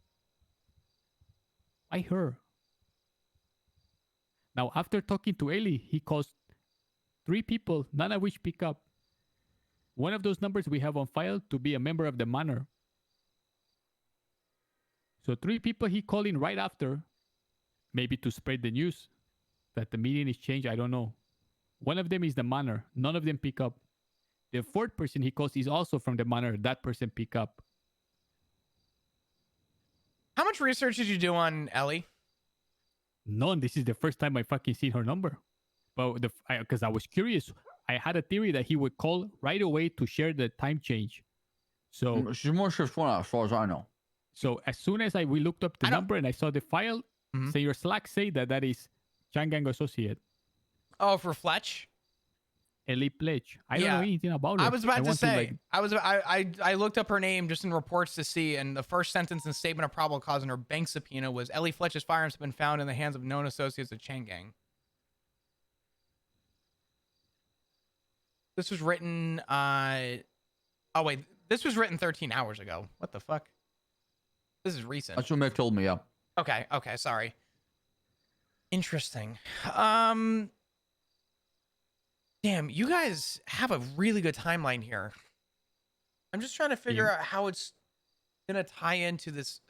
Why her? Now, after talking to Ellie, he calls 3 people, none of which pick up. One of those numbers we have on file to be a member of the manor. So 3 people he called in right after, maybe to spread the news that the meeting is changed, I don't know. One of them is the manor. None of them pick up. The 4th person he calls is also from the manor. That person pick up. How much research did you do on Ellie? None. This is the first time I fucking seen her number. But because I was curious, I had a theory that he would call right away to share the time change. So she's more shift one as far as I know. So as soon as we looked up the number and I saw the file, say your Slack say that is Changang Associate. Oh, for Fletch? Ellie Pledge. I don't know anything about her. I was about to want say, I looked up her name just in reports to see, and the first sentence in statement of probable cause in her bank subpoena was Ellie Fletch's firearms have been found in the hands of known associates of Changang. This was written, oh wait, this was written 13 hours ago. What the fuck? This is recent. That's what Mick told me, yeah. Okay, sorry. Interesting. Damn, you guys have a really good timeline here. I'm just trying to figure out how it's gonna tie into this.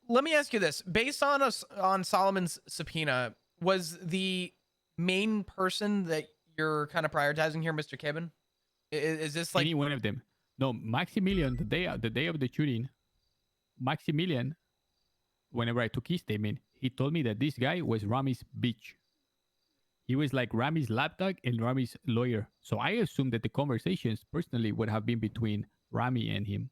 Let me ask you this: based on Solomon's subpoena, was the main person that you're kind of prioritizing here, Mr. Kevin? Is this like any one of them? No, Maximilian. The day of the shooting, Maximilian. Whenever I took his statement, he told me that this guy was Rami's bitch. He was like Rami's lapdog and Rami's lawyer. So I assumed that the conversations personally would have been between Rami and him.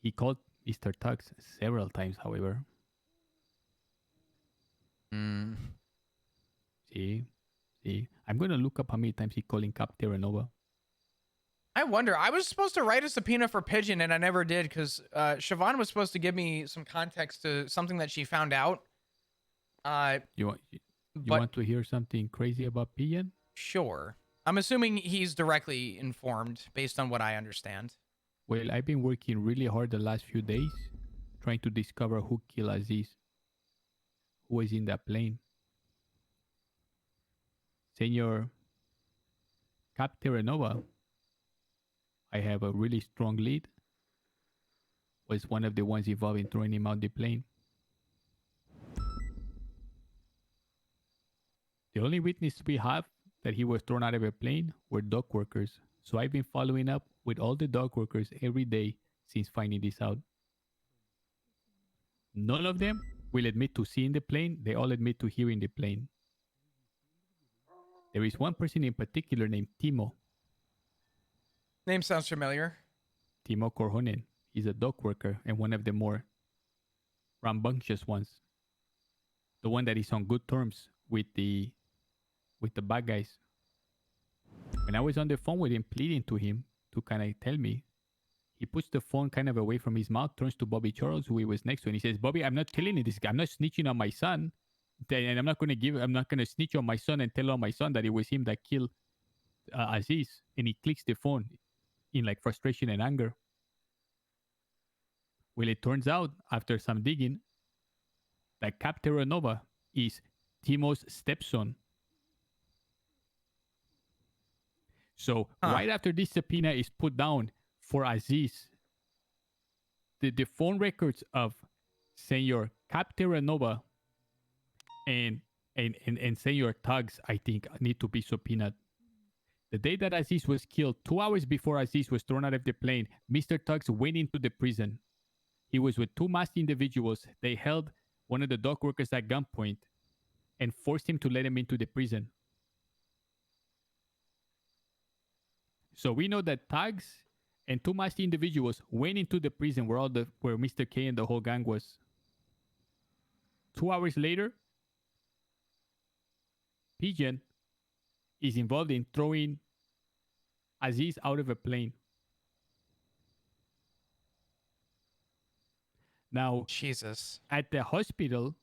He called Mr. Tux several times, however. See? I'm going to look up how many times he called in Cap Terranova. I wonder. I was supposed to write a subpoena for Pigeon, and I never did because Siobhan was supposed to give me some context to something that she found out. You want to hear something crazy about Pigeon? Sure. I'm assuming he's directly informed based on what I understand. Well, I've been working really hard the last few days trying to discover who killed Aziz. Who was in that plane? Senor Cap Terranova, I have a really strong lead, was one of the ones involved in throwing him out the plane. The only witness we have that he was thrown out of a plane were dock workers. So I've been following up with all the dock workers every day since finding this out. None of them will admit to seeing the plane. They all admit to hearing the plane. There is one person in particular named Timo. Name sounds familiar. Timo Korhonen. He's a dock worker and one of the more rambunctious ones. The one that is on good terms with the bad guys. When I was on the phone with him, pleading to him to kind of tell me, he puts the phone kind of away from his mouth, turns to Bobby Charles, who he was next to, and he says, "Bobby, I'm not killing this guy. I'm not snitching on my son, and I'm not going to snitch on my son and tell on my son that it was him that killed Aziz." And he clicks the phone in like frustration and anger. Well, it turns out after some digging that Cap Terranova is Timo's stepson. So right after this subpoena is put down for Aziz, the phone records of Senor Cap Terranova and Senor Tugs, I think, need to be subpoenaed. The day that Aziz was killed, 2 hours before Aziz was thrown out of the plane, Mr. Tugs went into the prison. He was with two masked individuals. They held one of the dock workers at gunpoint and forced him to let him into the prison. So we know that Tugs and two masked individuals went into the prison where Mr. K and the whole gang was. 2 hours later, Pigeon is involved in throwing Aziz out of a plane. Now, Jesus. At the hospital,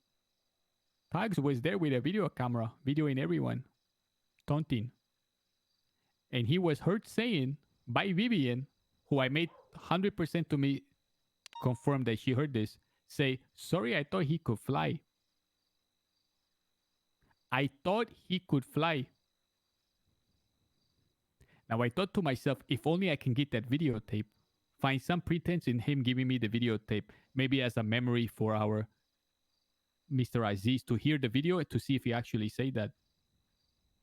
Tugs was there with a video camera, videoing everyone, taunting. And he was heard saying by Vivian, who I made 100% to me confirm that she heard this, say, "Sorry, I thought he could fly. I thought he could fly." Now I thought to myself, if only I can get that videotape, find some pretense in him giving me the videotape, maybe as a memory for our Mr. Aziz to hear the video to see if he actually said that.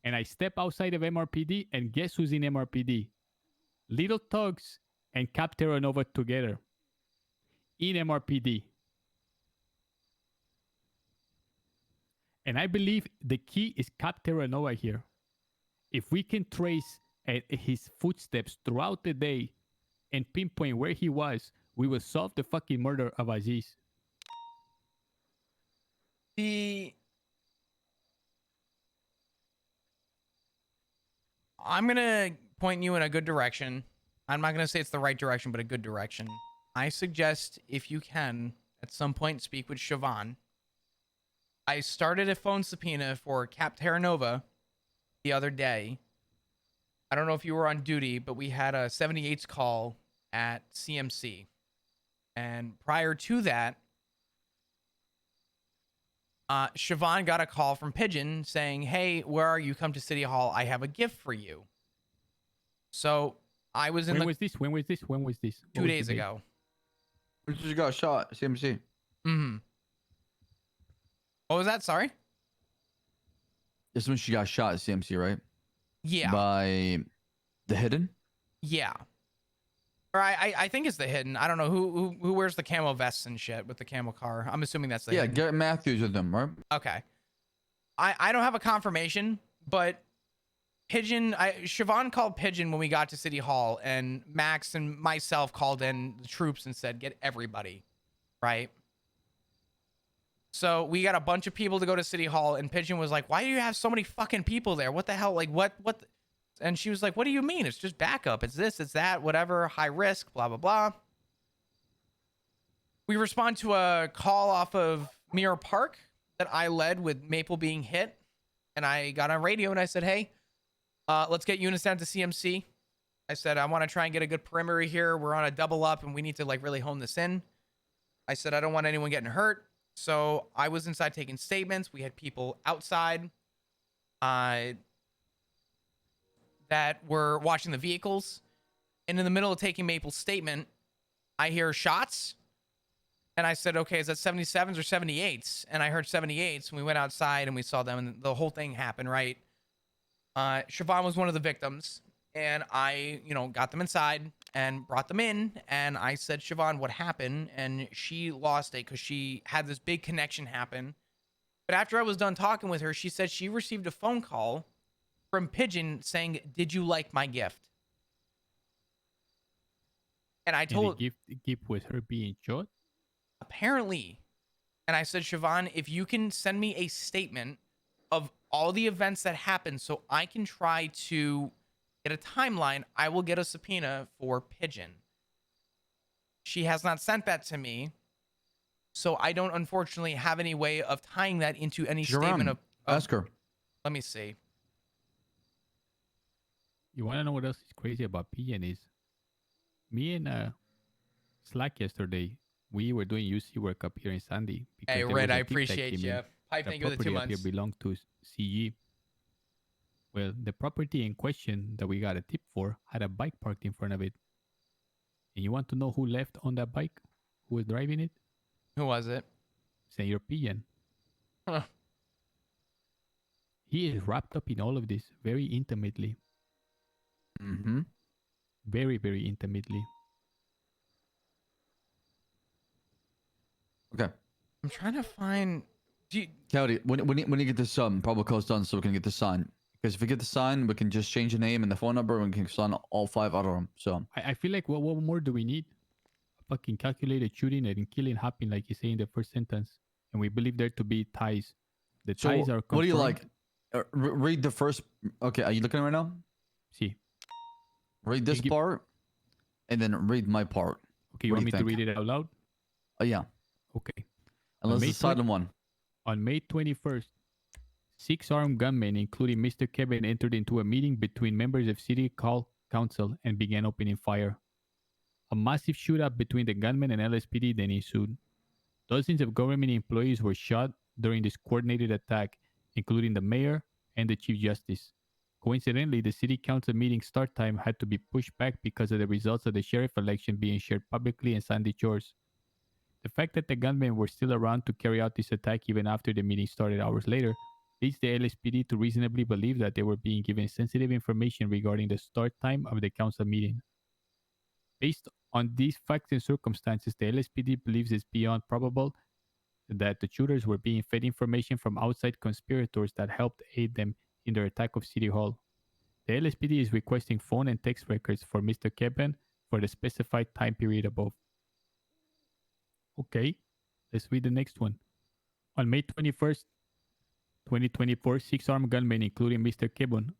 And I step outside of MRPD, and guess who's in MRPD? Little Thugs and Cap Terra Nova together in MRPD. And I believe the key is Cap Terra Nova here. If we can trace his footsteps throughout the day and pinpoint where he was, we will solve the fucking murder of Aziz. I'm gonna point you in a good direction. I'm not gonna say it's the right direction, but a good direction. I suggest, if you can, at some point speak with Siobhan. I started a phone subpoena for Cap Terra Nova the other day. I don't know if you were on duty, but we had a 78's call at CMC. And prior to that, Siobhan got a call from Pigeon saying, "Hey, where are you? Come to City Hall. I have a gift for you." So I was in When was this? 2 days ago. We just got shot. CMC. Mm-hmm. What was that? Sorry? This is when she got shot at CMC, right? Yeah. By the Hidden? Yeah. Or I think it's the Hidden. I don't know who wears the camo vests and shit with the camo car. I'm assuming that's the Hidden. Garrett Matthews with them, right? Okay. I don't have a confirmation, but Siobhan called Pigeon when we got to City Hall, and Max and myself called in the troops and said, get everybody, right? So we got a bunch of people to go to City Hall, and Pigeon was like, why do you have so many fucking people there? What the hell? Like, what? And she was like, what do you mean? It's just backup. It's this, it's that, whatever, high risk, blah, blah, blah. We respond to a call off of Mirror Park that I led with Maple being hit. And I got on radio and I said, hey, let's get units down to CMC. I said, I want to try and get a good perimeter here. We're on a double up and we need to like really hone this in. I said, I don't want anyone getting hurt. So I was inside taking statements. We had people outside that were watching the vehicles. And in the middle of taking Maple's statement, I hear shots. And I said, okay, is that 77s or 78s? And I heard 78s. And we went outside and we saw them. And the whole thing happened, right? Siobhan was one of the victims. And I, got them inside and brought them in. And I said, Siobhan, what happened? And she lost it because she had this big connection happen. But after I was done talking with her, she said she received a phone call from Pigeon saying, did you like my gift? And I told... And the gift was her being shot? Apparently. And I said, Siobhan, if you can send me a statement of all the events that happened so I can try to get a timeline, I will get a subpoena for Pigeon. She has not sent that to me. So I don't unfortunately have any way of tying that into any statement of... Ask her. Let me see. You want to know what else is crazy about Pigeon is me and Slack yesterday, we were doing UC work up here in Sandy. Hey, Red, I appreciate you. Pipe, thank you for the 2 months. Here belonged to CG. Well, the property in question that we got a tip for had a bike parked in front of it. And you want to know who left on that bike? Who was driving it? Who was it? Senor Pigeon. Huh. He is wrapped up in all of this very intimately. Mm-hmm. Very, very intimately. Okay. I'm trying to find... Cody, when you get this probable cause done so we can get the sign. Because if we get the sign, we can just change the name and the phone number and we can sign all 5 out of them. So I feel like what more do we need? A fucking calculated shooting and killing happened like you say in the first sentence. And we believe there to be ties. The ties are confirmed. What do you like? Read the first... Okay, are you looking right now? See. Read this part and then read my part. Okay, you want me to read it out loud? Yeah. Okay. Unless it's silent one. On May 21st, 6 armed gunmen, including Mr. Kevin, entered into a meeting between members of City Council and began opening fire. A massive shootout between the gunmen and LSPD then ensued. Dozens of government employees were shot during this coordinated attack, including the mayor and the chief justice. Coincidentally, the City Council meeting start time had to be pushed back because of the results of the sheriff election being shared publicly in Sandy Shores. The fact that the gunmen were still around to carry out this attack even after the meeting started hours later leads the LSPD to reasonably believe that they were being given sensitive information regarding the start time of the council meeting. Based on these facts and circumstances, the LSPD believes it's beyond probable that the shooters were being fed information from outside conspirators that helped aid them in their attack of City Hall. The LSPD is requesting phone and text records for Mr. Kevin for the specified time period above. Okay, let's read the next one. On May 21st, 2024, 6 armed gunmen, including Mr. Kevin,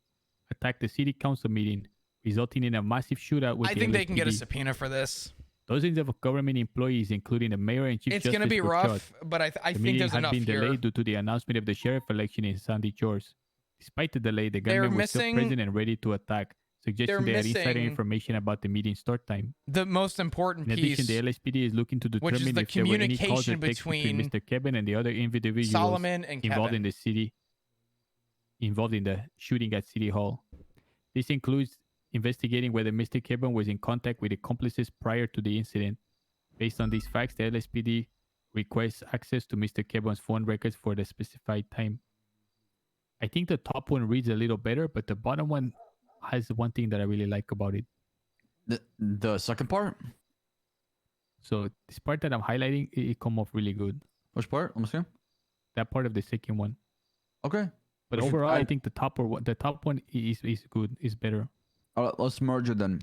attacked the city council meeting, resulting in a massive shootout with I the think LSPD. they can get a subpoena for this. Dozens of government employees, including the mayor and chief It's justice, going to be were rough, shot. but I The think meeting there's had enough been here. delayed due to the announcement of the sheriff election in Sandy Shores. Despite the delay, the They're gunmen were still missing- present and ready to attack, suggesting they had insider missing information about the meeting start time. The most important In addition, piece, the LSPD is looking to which is determine the if there were any calls or communication texts between between Mr. Kevin and the other individuals Solomon and involved Kevin. in the city, involved in the shooting at City Hall. This includes investigating whether Mr. Kevin was in contact with accomplices prior to the incident. Based on these facts, the LSPD requests access to Mr. Kevin's phone records for the specified time. I think the top one reads a little better, but the bottom one has one thing that I really like about it. The second part? So this part that I'm highlighting, it come off really good. Which part? Let me see. That part of the second one. Okay. But overall, I think the top one is good, is better. All right, let's merge it then.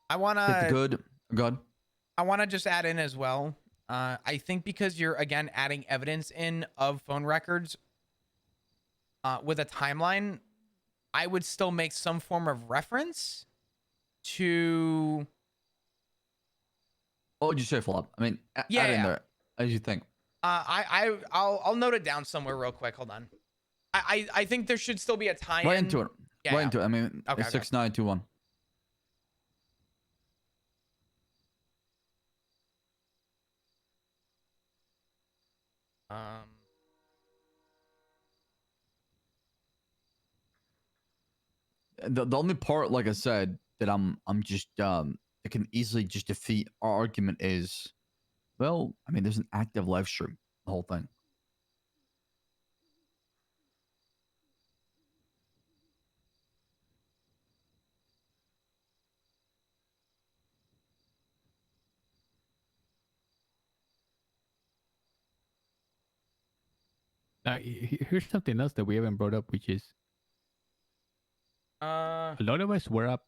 I want Hit the to good. Good. I want to just add in as well. I think because you're again adding evidence in of phone records with a timeline, I would still make some form of reference to. What would you say, Flop? I mean, Yeah, add in yeah. there as you think. I'll note it down somewhere real quick. Hold on. I think there should still be a tie-in. Right into it. Yeah, right yeah. into it. I mean, Okay, it's okay. 6921. The only part, like I said, that I'm just that can easily just defeat our argument is, well, I mean, there's an active live stream, the whole thing. Now, here's something else that we haven't brought up, which is a lot of us were up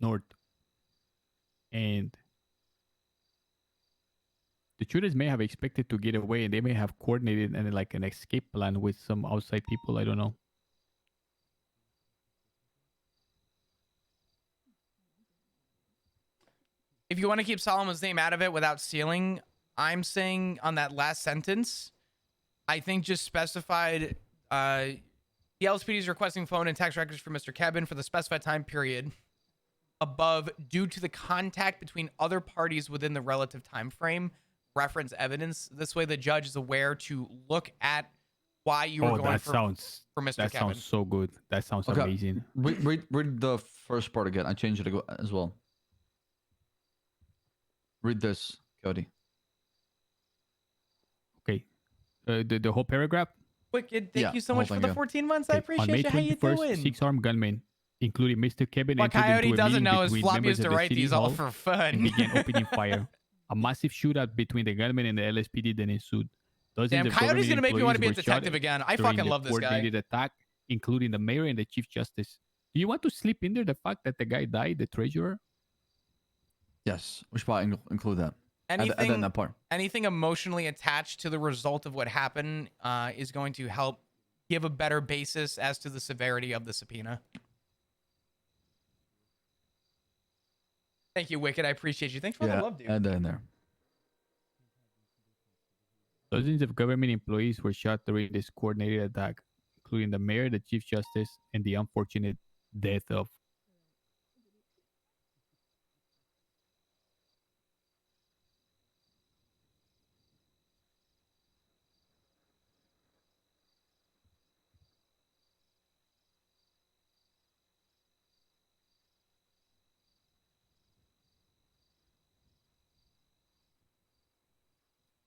north, and the shooters may have expected to get away, and they may have coordinated like an escape plan with some outside people. I don't know. If you want to keep Solomon's name out of it without sealing, I'm saying on that last sentence, I think just specified the LSPD is requesting phone and text records for Mr. Kevin for the specified time period above due to the contact between other parties within the relative time frame. Reference evidence. This way the judge is aware to look at why you were going that for sounds Mr. that Kevin. sounds so good. That sounds Okay. amazing. Read the first part again. I changed it as well. Read this, Cody. Okay. The whole paragraph. Wicked. Thank Yeah, you so whole much for thing, the yeah. 14 months. I Okay, on May appreciate you. How you 21st, doing? 6 armed gunmen, including Mr. Kevin, What entered Coyote into a doesn't meeting know is between Floppy members used to of the write city these all hall for fun. and began opening fire. A massive shootout between the gunmen and the LSPD then ensued. Dozens Damn, of Coyote's government gonna make me want to be a employees were shot detective again. I during fucking the love this guy. coordinated attack, including the mayor and the chief justice. Do you want to slip in there the fact that the guy died, the treasurer? Yes, we should probably include that. Add Anything, that in that part. anything emotionally attached to the result of what happened is going to help give a better basis as to the severity of the subpoena. Thank you, Wicked. I appreciate you. Thanks for the love, dude. Add that in there. Dozens of government employees were shot during this coordinated attack, including the mayor, the chief justice, and the unfortunate death of.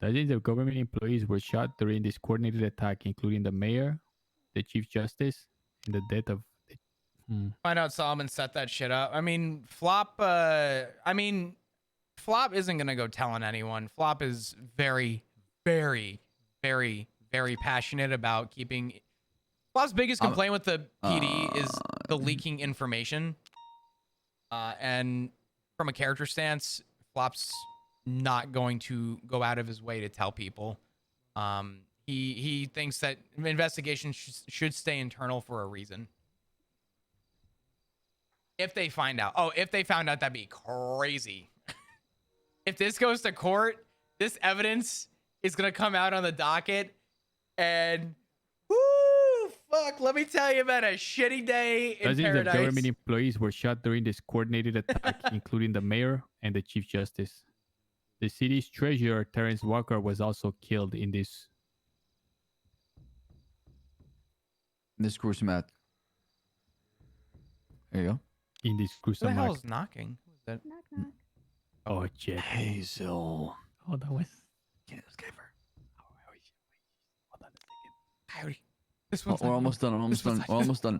Dozens of government employees were shot during this coordinated attack, including the mayor, the chief justice, and the death of. Find out Solomon set that shit up. I mean, Flop. I mean, Flop isn't gonna go telling anyone. Flop is very, very, very, very passionate about keeping. Flop's biggest complaint with the PD is the leaking information. And from a character stance, Flop's not going to go out of his way to tell people. He thinks that investigation should stay internal for a reason. If they find out. Oh, if they found out, that'd be crazy. If this goes to court, this evidence is going to come out on the docket. And, whoo, fuck, let me tell you about a shitty day in Dozens paradise. of government employees were shot during this coordinated attack, including the mayor and the chief justice. The city's treasurer, Terrence Walker, was also killed in this. This gruesome act. There you go. In this Who the gruesome hell act. is knocking? Who is that? Knock, knock. Oh, shit. Hazel. Oh, that was. Can't escape her. Hold on a second. Coyote. This Oh, one's we're almost done. We're almost done. We're almost done.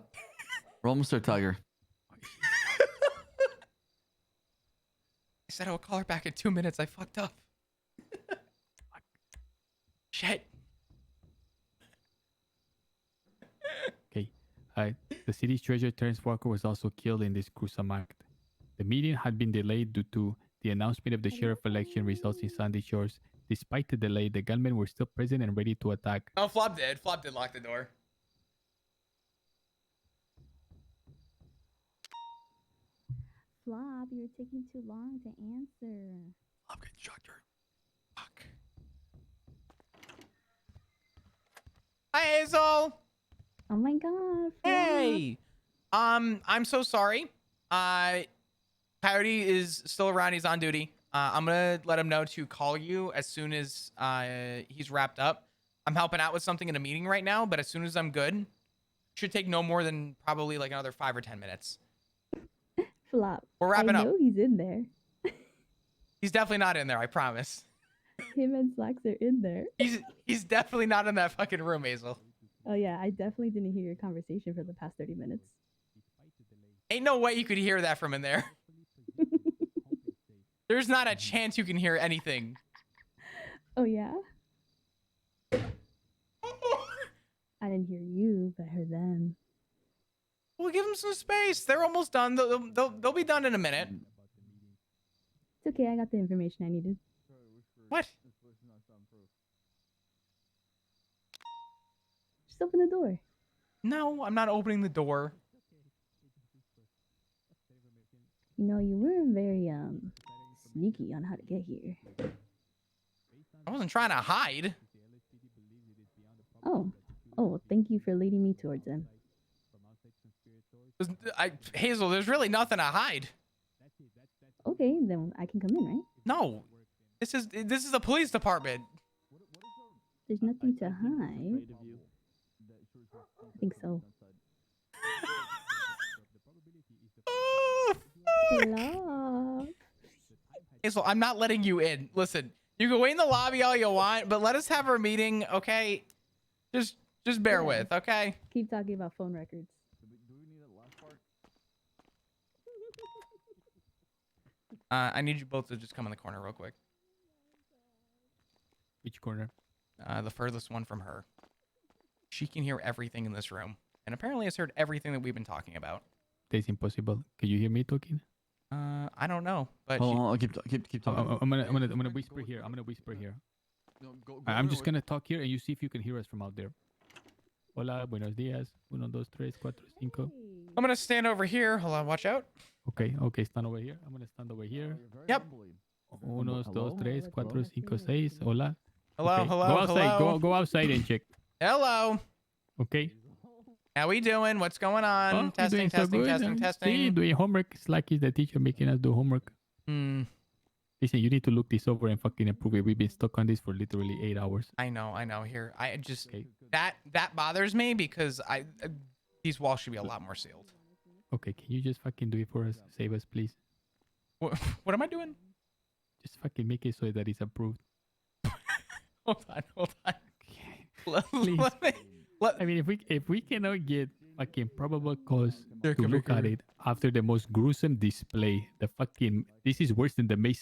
We're almost there, Tiger. I said I would call her back in 2 minutes. I fucked up. Shit. Okay. The city's treasurer, Terrence Walker, was also killed in this gruesome act. The meeting had been delayed due to the announcement of the sheriff election results in Sandy Shores. Despite the delay, the gunmen were still present and ready to attack. Oh, Flop did. Flop did lock the door. Flop, you're taking too long to answer. I'm getting distracted. Fuck. Hi, Hazel. Oh my god. Flop. Hey. I'm so sorry. Coyote is still around. He's on duty. I'm gonna let him know to call you as soon as he's wrapped up. I'm helping out with something in a meeting right now, but as soon as I'm good, should take no more than probably like another 5 or 10 minutes. Flop. We're wrapping I up. know he's in there. He's definitely not in there. I promise. Him and Slacks are in there. He's definitely not in that fucking room, Hazel. Oh yeah, I definitely didn't hear your conversation for the past 30 minutes. Ain't no way you could hear that from in there. There's not a chance you can hear anything. Oh yeah? I didn't hear you, but I heard them. We'll give them some space. They're almost done. They'll be done in a minute. It's okay, I got the information I needed. What? Just open the door. No, I'm not opening the door. You know, you were very sneaky on how to get here. I wasn't trying to hide. Oh. Oh, thank you for leading me towards them. Hazel, there's really nothing to hide. Okay, then I can come in, right? No. This is a police department. There's nothing to hide. I think so. Hello. Hazel, I'm not letting you in. Listen, you can wait in the lobby all you want, but let us have our meeting, okay? Just bear with, okay? Keep talking about phone records. I need you both to just come in the corner real quick. Which corner? The furthest one from her. She can hear everything in this room, and apparently has heard everything that we've been talking about. That's impossible. Can you hear me talking? I don't know, but I'll keep talking. I'm gonna whisper here. I'm gonna whisper here. No, go I'm just gonna talk here, and you see if you can hear us from out there. Hola, buenos días. 1, 2, 3, 4, 5. I'm gonna stand over here. Hold on, watch out. Okay, stand over here. I'm gonna stand over here. Yep. 1, 2, 3, 4, 5, 6. Hola. Hello, Okay. hello, Go outside. hello. Go outside and check. Hello. Okay. How we doing? What's going on? Oh, Testing, doing so testing, good. testing, See, testing. doing homework. Slack is the teacher making us do homework. Listen, you need to look this over and fucking approve it. We've been stuck on this for literally 8 hours. I know. Here, I just that bothers me because these walls should be a lot more sealed. Okay, can you just fucking do it for us? Save us, please. What am I doing? Just fucking make it so that it's approved. Hold on. Please. Let I mean, if we cannot get fucking probable cause to look at it after the most gruesome display, this is worse than the May